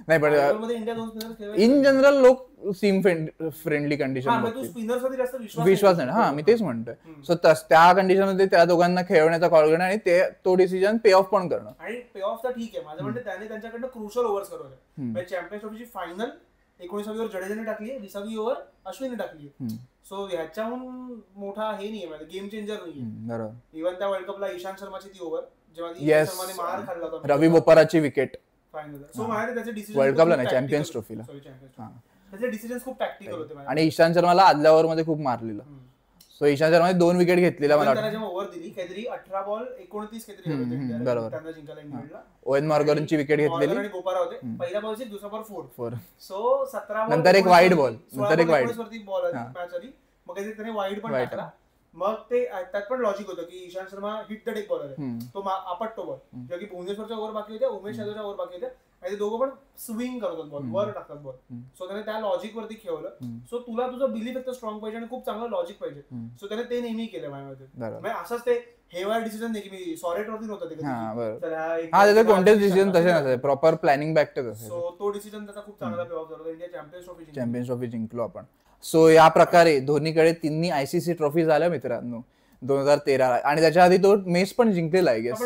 नाही, पण इन जनरल लोक सीम फ्रेंडली कंडिशन विश्वास नाही. हा, मी तेच म्हणतोय. सो त्या कंडिशन मध्ये त्या दोघांना खेळवण्याचा कॉल करणं, आणि तो डिसिजन पे ऑफ पण करणं. आणि पे ऑफ तर ठीक आहे, माझं म्हणणं त्याने त्यांच्याकडनं क्रुशल ओव्हर्स करवले. चॅम्पियन्स ट्रॉफीची फायनल 19वी ओव्हर जडेजाने टाकली आहे, 20वी ओव्हर अश्विनने टाकली आहे. सो ह्याच्याहून मोठा हे नाहीये, गेम चेंजर नाहीये. इव्हन त्या वर्ल्ड कपला ईशांत शर्माची ती ओव्हर जेव्हा शर्माने मार खाल्ला होता, रवी बोपाराची विकेट वर्ल्ड कपला नाही, चॅम्पियन्स ट्रॉफीला. त्याचे डिसिजन खूप टॅक्टिकल होते, आणि ईशांत शर्माला आदल्या ओव्हर मध्ये खूप मारलेलं. सो ईशांत शर्माने 2 विकेट घेतलेला मला त्याला जेव्हा ओव्हर दिली काहीतरी 18 बॉल 29 काहीतरी बरोबर त्यांना जिंकायला इंग्लंडला. ओवेन मॉर्गनची विकेट घेतलेली आणि गोपारा होते. पहिल्या बॉलची दुसरा बॉल 4 सो 17 नंतर एक वाईड बॉल नंतर एक वाईड वरती बॉल मॅच आली. मग काहीतरी त्याने वाईड पण टाकला. मग ते त्यात पण लॉजिक होतं की Ishant Sharma hit the deck bowler आहे, तो आपटतो बॉल. जेव्हा की भुवनेश्वरच्या ओव्हर बाकी होत्या, उमेश यादवच्या ओव्हर बाकी होत्या आणि ते दोघं पण स्विंग करतात बॉल, वर टाकतात बॉल. सो त्याने त्या लॉजिक वरती खेळलं. सो तुला तुझं बिलीफ एकदम स्ट्रॉंग पाहिजे आणि खूप चांगलं लॉजिक पाहिजे. सो त्याने ते नेहमी केलं माझ्यामध्ये. म्हणजे असंच ते हेवाय डिसिजन नाही की मी सॉरेट वरती नव्हतं ते कोणतेच डिसिजन तसे नसते, प्रॉपर प्लॅनिंग बॅक तर. सो तो डिसिजन त्याचा खूप चांगला पे ऑफ झाला. इंडिया चॅम्पियन्स ट्रॉफी जिंकलो आपण. सो या प्रकारे धोनीकडे 3 ICC ट्रॉफी झाल्या मित्रांनो 2013 आणि त्याच्या आधी तो मेस पण जिंकलेला आहे गेस.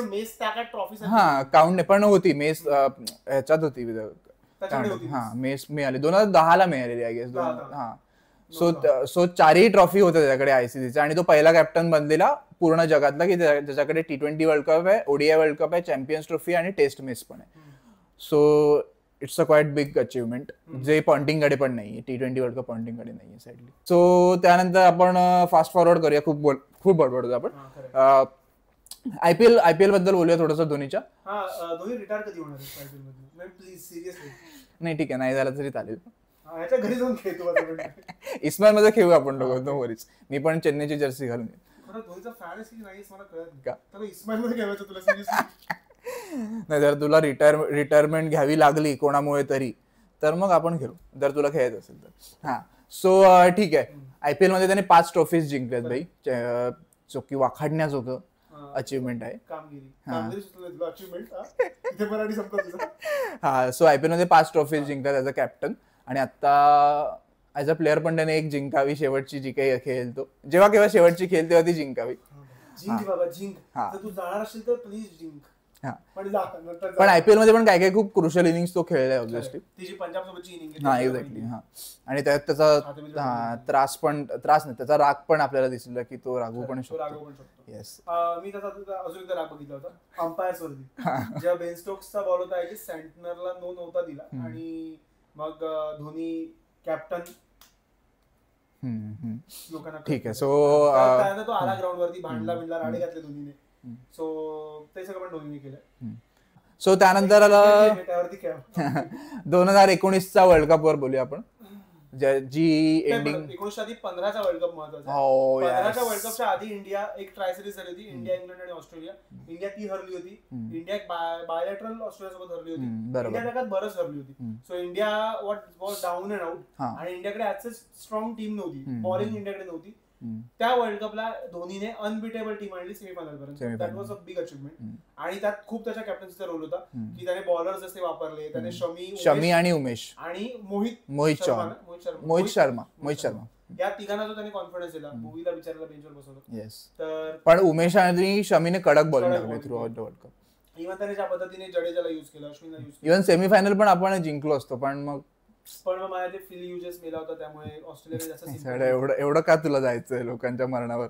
हा काउंट पण होती मेस ह्याच्यात होती. हा मेस मिळाली 2010 ला मिळालेली आहे गेस. हा सो 4ही ट्रॉफी होत्या त्याच्याकडे ICCच्या आणि तो पहिला कॅप्टन बनलेला पूर्ण जगातला की त्याच्याकडे T20 वर्ल्ड कप आहे, ODI वर्ल्ड कप आहे, चॅम्पियन्स ट्रॉफी आणि टेस्ट मेस पण आहे. So it's a quiet big achievement जे पॉन्टिंगकडे पण नाहीये. T20 वर्ल्ड कप पॉन्टिंगकडे नाहीये साईडली. सो त्यानंतर आपण फास्ट फॉरवर्ड करूया. खूप बडबडतो आपण. IPL बद्दल बोलूया थोडंसं धोनीच्या. नाही ठीक आहे, नाही झालं तरी चालेल. इस्माईल मध्ये खेळू आपण दोघं, नो वरीज. मी पण चेन्नईची जर्सी घालून नाही जर तुला रिटायरमेंट घ्यावी लागली कोणामुळे तरी तर मग आपण खेळू, जर तुला खेळायचं असेल तर. हा सो ठीक आहे. IPL मध्ये त्याने 5 ट्रॉफीज जिंकल्यात भाई, जो की वाखाडण्याजोगं अचिव्हमेंट आहे. हा सो IPL मध्ये 5 ट्रॉफीज जिंकल्यात ऍज अ कॅप्टन आणि आता ऍज अ प्लेअर पण त्याने एक जिंकावी शेवटची जी काही खेळेल तो, जेव्हा केव्हा शेवटची खेळ तेव्हा ती जिंकावी. तू जाणार असेल तर प्लीज जिंक. पण IPL मध्ये पण काय काय खूप क्रुशियल इनिंग्स तो खेळलाय ऑब्व्हियसली. हा एक्झॅक्टली. हा आणि त्यात त्याचा त्रास नाही, त्याचा राग पण आपल्याला दिसला की तो रागवू पण शकतो. येस. मी त्याचा अजून एकदा राग बघितला होता अंपायर्स वरती. जेव्हा बेन स्टोक्सचा बॉल होता की सेंटनरला नो नव्हता दिला आणि मग धोनी कॅप्टन लोकांना ठीक आहे. सो तो आला ग्राउंड वरती भांडला राडे घातले धोनीने. सो ते सगळं पण धोनीने केलं. सो त्यानंतर 2019चा वर्ल्ड कप वर बोलूया आपण. जी एंडिंग 1915चा वर्ल्ड कप महत्वाचा. 15च्या वर्ल्ड कपच्या आधी इंडिया एक ट्राय सिरीज झाली होती, इंडिया इंग्लंड आणि ऑस्ट्रेलिया. इंडिया ती हरली होती. इंडिया बायलॅटरल ऑस्ट्रेलिया सोबत हरली होती. इंडिया त्यात बरंच हरली होती. So India was down and out आणि इंडियाकडे ऍज स्ट्रॉंग टीम नव्हती, बॉलिंग इंडियाकडे नव्हती. त्या वर्ल्ड कपला धोनीने अनबिटेबल टीम आणली सेमीफायनल पर्यंत. That was a big achievement. आणि त्यात खूप त्याच्या कॅप्टन्सीचा रोल होता की त्याने बॉलर्स जसे वापरले, त्याने शमी आणि उमेश आणि मोहित शर्मा या तिघांना जो त्याने कॉन्फिडन्स दिला. भुवीला विचारला बेंचवर बसवलं. येस. तर पण उमेश आणि शमीने कडक बॉलिंग टाकली through out the world cup. Even त्याने ज्या पद्धतीने जडेजाला युज केला, अश्विनला युज केला. इव्हन सेमीफायनल पण आपण जिंकलो असतो पण मग माझ्या ते फिल युजेस मेला होता त्यामुळे ऑस्ट्रेलियाकडे जास्त एवढं का तुला जायचंय लोकांच्या मरणावर.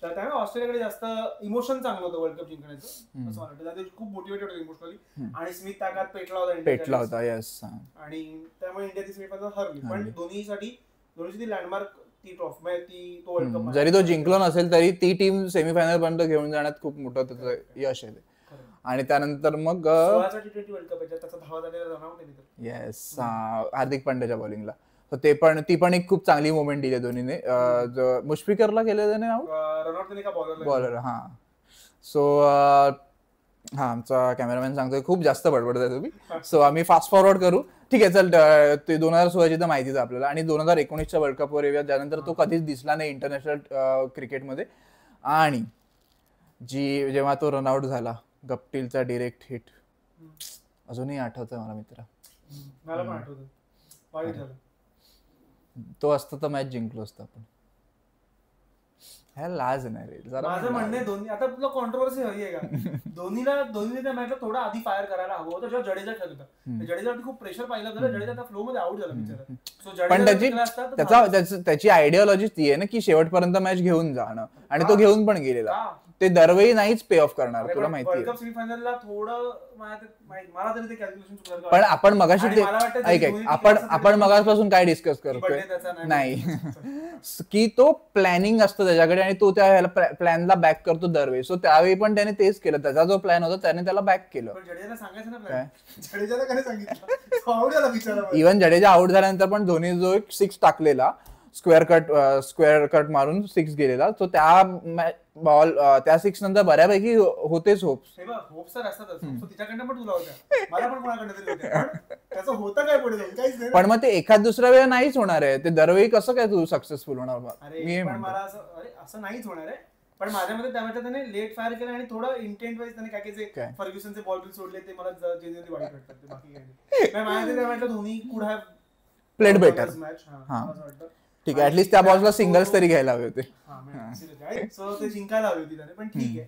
तर त्यामुळे ऑस्ट्रेलियाकडे जास्त इमोशन चांगलं होतं वर्ल्ड कप जिंकण्याचं असं वाटतं. खूप मोटिवेटेड होतं इमोशनली आणि स्मिथ ताकद पेटला होता. येस. आणि त्यामुळे इंडिया ती सेमीफायनल हरली. पण धोनीची ती लँडमार्क ती ट्रॉफी ती तो वर्ल्ड कप जरी तो जिंकलो नसेल तरी ती टीम सेमीफायनल पर्यंत घेऊन जाण्यात खूप मोठं त्याचं यश आहे. आणि त्यानंतर मग येस हार्दिक पांड्याच्या बॉलिंगला ती पण एक खूप चांगली मोमेंट दिली धोनीने. मुश्फिकरला केलं त्याने आउट बॉलर. हा सो हा आमचा कॅमेरामॅन सांगतोय खूप जास्त बडबडताय तुम्ही. सो आम्ही फास्ट फॉरवर्ड करू. ठीक आहे चल. ते 2016ची तर माहितीच आपल्याला आणि 2019च्या वर्ल्ड कपवर येऊया ज्यानंतर तो कधीच दिसला नाही इंटरनॅशनल क्रिकेटमध्ये. आणि जेव्हा तो रनआउट झाला गप्टिलचा डिरेक्ट हिट अजूनही आठवतोय मला मित्रा. मला पण आठवतं. वाईट झालं. तो असता तर मॅच जिंकलो असतो आपण. लाज नाही रे जरा. माझं म्हणणं आहे धोनी आता तुला कॉन्ट्रोवर्सी हवी आहे का? धोनीने त्या मॅचला थोडा आधी फायर करायला हवं होतं जेव्हा जडेजा खेळत होता. जडेजासाठी खूप प्रेशर पाहिलं तर जडेजा फ्लो मध्ये आउट झाला बिचारा. पण त्याची आयडियोलॉजी ती आहे ना की शेवटपर्यंत मॅच घेऊन जाणं आणि तो घेऊन पण गेलेला. ते दरवेळी नाहीच पे ऑफ करणार, तुला माहिती आहे. सेमीफायनलला थोडं मला तरी ते कॅल्क्युलेशन चुकलं. पण आपण मगाशी आपण मगापासून काय डिस्कस करतोय नाही की तो प्लॅनिंग असतो त्याच्याकडे आणि तो त्या प्लॅनला बॅक करतो दरवेळी. सो त्यावेळी पण त्याने तेच केलं, त्याचा जो प्लॅन होता त्याने त्याला बॅक केलं. इव्हन जडेजा आउट झाल्यानंतर पण धोनी जो एक 6 टाकलेला स्क्वेअर कट मारून 6 गेलेला, तो त्या बॉल त्या 6 नंतर बऱ्यापैकी होतेच होप्स. पण मग ते एखाद दुसऱ्या वेळा नाहीच होणार आहे, ते दरवेळी कसं काय तू सक्सेसफुल होणार? असं नाहीच होणार आहे. पण माझ्यामध्ये त्यामध्ये त्याने लेट फायर केलं आणि थोडं इंटेंट वाईज त्याने काय फर्ग्युसनचे बॉल बिल सोडले, ते मला जेन्युइनली वाईट वाटतं. बाकी काय माझ्या त्यामध्ये धोनी कुड हॅव प्लेड बेटर. ठीक आहे, ऍटलीस्ट त्या बॉलला सिंगल्स तरी घ्यायला हवे होते. सो ते जिंकायला हवी होती त्याने, पण ठीक आहे.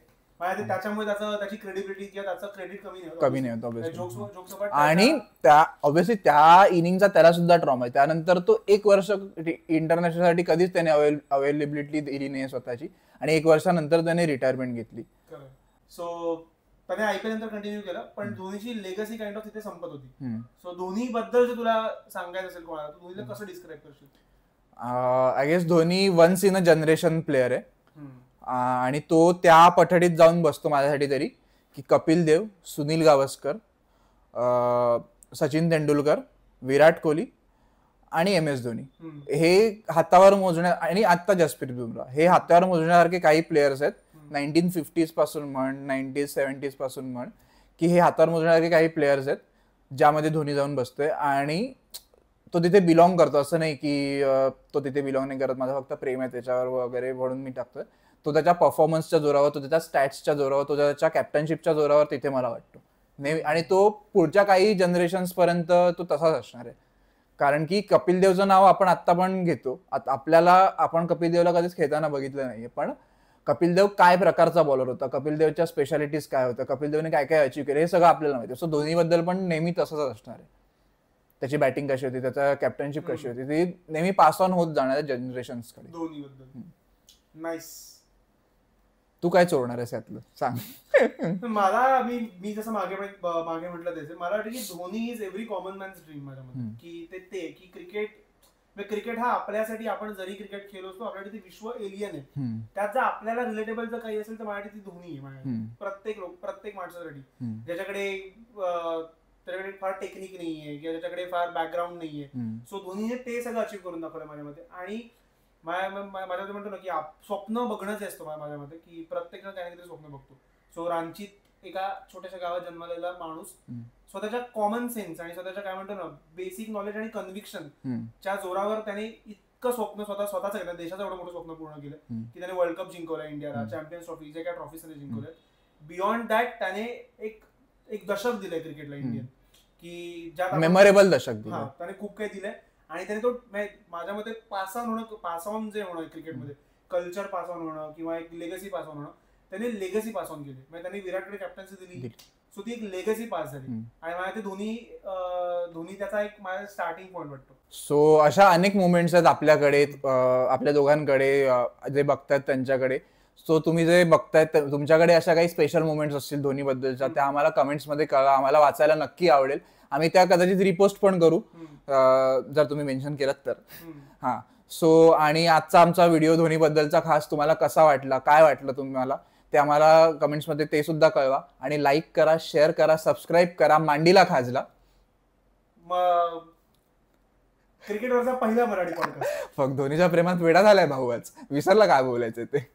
त्याच्यामुळे त्याची क्रेडिबिलिटी किंवा त्याचं क्रेडिट कमी नाही होतं. आणि त्या ऑब्व्हियसली त्या इनिंगचा त्याला सुद्धा ट्रॉमा आहे. त्यानंतर तो 1 वर्ष इंटरनॅशनल साठी कधीच त्याने अवेलेबिलिटी दिली नाही स्वतःची, आणि 1 वर्षानंतर त्याने रिटायरमेंट घेतली. सो त्याने आयपीएल नंतर कंटिन्यू केलं, पण धोनीची लेगसी काइंड ऑफ तिथे संपत होती. सो धोनी बद्दल जर तुला सांगायचं असेल कोणाला, तर धोनीला कसं डिस्क्राईब करशील? I guess Dhoni once in a generation player आहे, आणि तो त्या पठडीत जाऊन बसतो माझ्यासाठी तरी की कपिल देव, सुनील गावस्कर, सचिन तेंडुलकर, विराट कोहली आणि MS धोनी हे हातावर मोजण्या, आणि आता जसप्रीत बुमराह, हे हातावर मोजण्यासारखे काही प्लेयर्स आहेत 1950s पासून म्हण, 90s 70s पासून म्हण, की हे हातावर मोजण्यासारखे काही प्लेयर्स आहेत ज्यामध्ये धोनी जाऊन बसतोय. आणि तो तिथे बिलॉंग करतो, असं नाही की तो तिथे बिलॉंग नाही करत, माझं फक्त प्रेम आहे त्याच्यावर वगैरे म्हणून मी टाकतोय. तो त्याच्या परफॉर्मन्सच्या जोरावर, तो त्याच्या स्टॅट्सच्या जोरावर, तो त्याच्या कॅप्टनशिपच्या जोरावर तिथे मला वाटतो. आणि तो पुढच्या काही जनरेशन्स पर्यंत तो तसाच असणार आहे. कारण की कपिल देवचं नाव आपण आत्ता पण घेतो, आपण कपिल देवला कधीच खेळताना बघितलं नाहीये, पण कपिल देव काय प्रकारचा बॉलर होता, कपिल देवच्या स्पेशालिटीज काय होत्या, कपिल देवने काय काय अचीव्ह केलं, हे सगळं आपल्याला माहिती. सो धोनीबद्दल पण नेहमी तसंच असणार आहे. त्याची बॅटिंग कशी होती, त्याचा कॅप्टनशिप कशी होती, ती नेहमी पास ऑन होत जाणार आहे जनरेशन्सकडे. धोनीबद्दल नाईस. तू काय चोरणार आहेस यातलं सांग? मला मी जसं मागे म्हटलं त्याचे, मला वाटतं की Dhoni is every common man's dream माझ्यामध्ये. की ते की क्रिकेट हा आपल्यासाठी, आपण जरी क्रिकेट खेळलो असतो, आपल्यासाठी ते विश्व एलियन आहे. त्यात जर आपल्याला रिलेटेबल जर काही असेल तर माझ्यासाठी ती धोनी आहे. प्रत्येक माणसासाठी ज्याच्याकडे फार टेक्निक नाहीये किंवा ज्याच्याकडे फार बॅकग्राऊंड नाहीये, सो धोनीने ते सगळं अचीव्ह करून दाखवलं माझ्यामध्ये. आणि माझ्यामध्ये म्हणतो ना की स्वप्न बघणं जे असतं माझ्यामध्ये, की प्रत्येक जण काही स्वप्न बघतो. सो रांचीत एका छोट्याशा गावात जन्मलेला माणूस स्वतःच्या कॉमन सेन्स आणि स्वतःच्या काय म्हणतो ना बेसिक नॉलेज आणि कन्व्हिक्शन च्या जोरावर त्याने इतकं स्वप्न स्वतःच केलं, देशाचं एवढं मोठं स्वप्न पूर्ण केलं की त्याने वर्ल्ड कप जिंकवला इंडियाला, चॅम्पियन्स ट्रॉफी, जे काय ट्रॉफीज त्याने जिंकवल्या. बियॉन्ड दॅट त्याने एक दशक दिलंय क्रिकेटला इंडियन, की ज्या मेमोरेबल दशक दिलं. त्याने खूप काही दिलंय. आणि त्याने तो माझ्या मते पास ऑन जे होणं क्रिकेटमध्ये, कल्चर पास ऑन होणं किंवा एक लेगसी पास ऑन होणं, त्याने लेगसी पास ऑन केली. म्हणजे त्यांनी विराटकडे कॅप्टन्सी दिली, सो ती एक लेगसी पास झाली. आणि मला ते धोनी त्याचा एक माझा स्टार्टिंग पॉईंट वाटतो. सो अशा अनेक मुवमेंट्स आहेत आपल्याकडे, आपल्या दोघांकडे, जे बघतायत त्यांच्याकडे. सो तुम्ही जे बघतायत तुमच्याकडे अशा काही स्पेशल मुवमेंट्स असतील धोनीबद्दलच्या, त्या आम्हाला कमेंट्समध्ये कळवा, आम्हाला वाचायला नक्की आवडेल. आम्ही त्या कदाचित रिपोस्ट पण करू जर तुम्ही मेन्शन केलं तर. हा, सो आणि आजचा आमचा व्हिडिओ धोनीबद्दलचा खास तुम्हाला कसा वाटला, काय वाटलं तुम्हाला, ते आम्हाला कमेंट्समध्ये ते सुद्धा कळवा. आणि लाईक करा, शेअर करा, सबस्क्राईब करा. मांडीला खाजला क्रिकेटवरचा पहिला मराठी पॉडकास्ट. फक्त धोनीच्या प्रेमात वेडा झालाय भाऊ, आज विसरला काय बोलायचं ते.